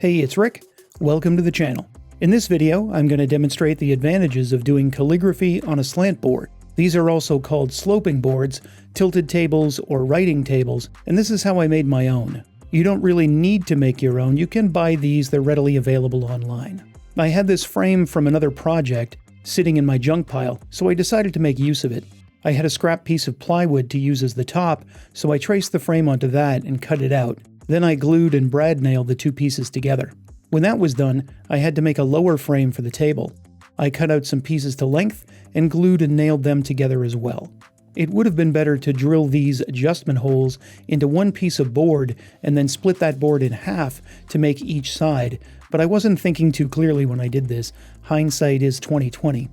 Hey, it's Rick. Welcome to the channel. In this video, I'm going to demonstrate the advantages of doing calligraphy on a slant board. These are also called sloping boards, tilted tables, or writing tables, and this is how I made my own. You don't really need to make your own, you can buy these, they're readily available online. I had this frame from another project sitting in my junk pile, so I decided to make use of it. I had a scrap piece of plywood to use as the top, so I traced the frame onto that and cut it out. Then I glued and brad nailed the two pieces together. When that was done, I had to make a lower frame for the table. I cut out some pieces to length and glued and nailed them together as well. It would have been better to drill these adjustment holes into one piece of board and then split that board in half to make each side, but I wasn't thinking too clearly when I did this. Hindsight is 20/20.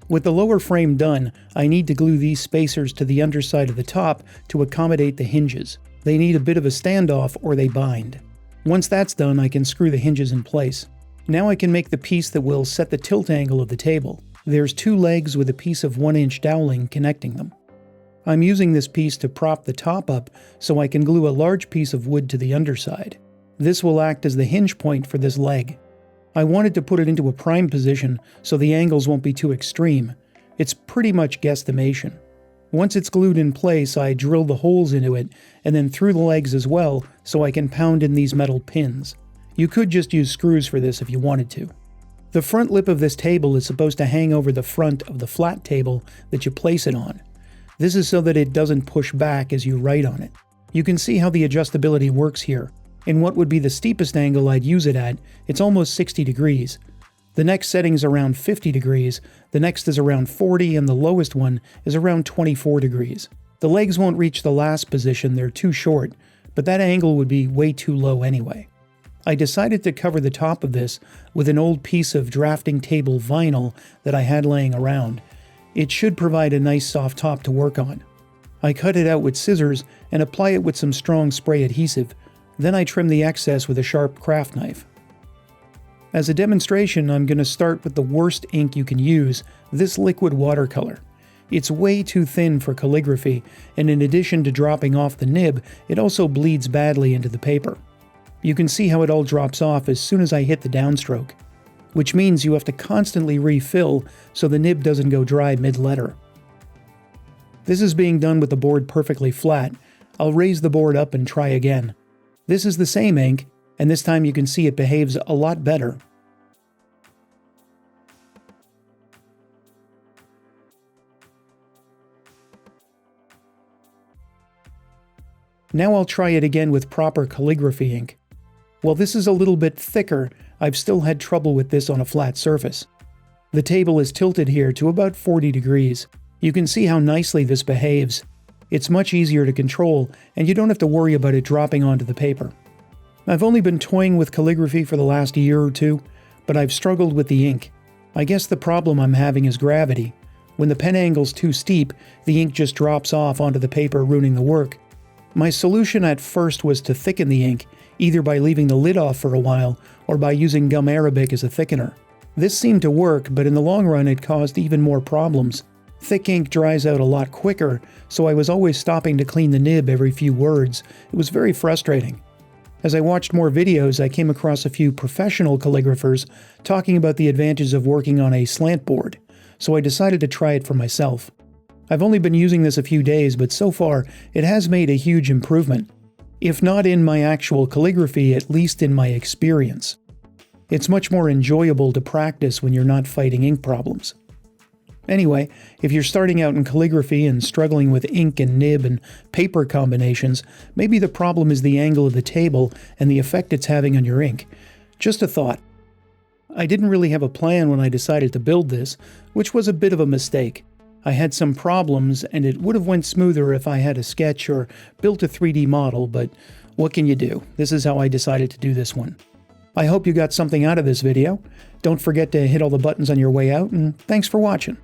With the lower frame done, I need to glue these spacers to the underside of the top to accommodate the hinges. They need a bit of a standoff or they bind. Once that's done, I can screw the hinges in place. Now I can make the piece that will set the tilt angle of the table. There's two legs with a piece of 1-inch doweling connecting them. I'm using this piece to prop the top up so I can glue a large piece of wood to the underside. This will act as the hinge point for this leg. I wanted to put it into a prime position so the angles won't be too extreme. It's pretty much guesstimation. Once it's glued in place, I drill the holes into it and then through the legs as well so I can pound in these metal pins. You could just use screws for this if you wanted to. The front lip of this table is supposed to hang over the front of the flat table that you place it on. This is so that it doesn't push back as you write on it. You can see how the adjustability works here. In what would be the steepest angle I'd use it at, it's almost 60 degrees. The next setting is around 50 degrees, the next is around 40, and the lowest one is around 24 degrees. The legs won't reach the last position, they're too short, but that angle would be way too low anyway. I decided to cover the top of this with an old piece of drafting table vinyl that I had laying around. It should provide a nice soft top to work on. I cut it out with scissors and apply it with some strong spray adhesive. Then I trim the excess with a sharp craft knife. As a demonstration, I'm going to start with the worst ink you can use, this liquid watercolor. It's way too thin for calligraphy, and in addition to dropping off the nib, it also bleeds badly into the paper. You can see how it all drops off as soon as I hit the downstroke, which means you have to constantly refill so the nib doesn't go dry mid-letter. This is being done with the board perfectly flat. I'll raise the board up and try again. This is the same ink, and this time you can see it behaves a lot better. Now I'll try it again with proper calligraphy ink. While this is a little bit thicker, I've still had trouble with this on a flat surface. The table is tilted here to about 40 degrees. You can see how nicely this behaves. It's much easier to control, and you don't have to worry about it dropping onto the paper. I've only been toying with calligraphy for the last year or two, but I've struggled with the ink. I guess the problem I'm having is gravity. When the pen angle's too steep, the ink just drops off onto the paper, ruining the work. My solution at first was to thicken the ink, either by leaving the lid off for a while or by using gum arabic as a thickener. This seemed to work, but in the long run it caused even more problems. Thick ink dries out a lot quicker, so I was always stopping to clean the nib every few words. It was very frustrating. As I watched more videos, I came across a few professional calligraphers talking about the advantages of working on a slant board, so I decided to try it for myself. I've only been using this a few days, but so far it has made a huge improvement. If not in my actual calligraphy, at least in my experience. It's much more enjoyable to practice when you're not fighting ink problems. Anyway, if you're starting out in calligraphy and struggling with ink and nib and paper combinations, maybe the problem is the angle of the table and the effect it's having on your ink. Just a thought. I didn't really have a plan when I decided to build this, which was a bit of a mistake. I had some problems, and it would have went smoother if I had a sketch or built a 3D model, but what can you do? This is how I decided to do this one. I hope you got something out of this video. Don't forget to hit all the buttons on your way out, and thanks for watching.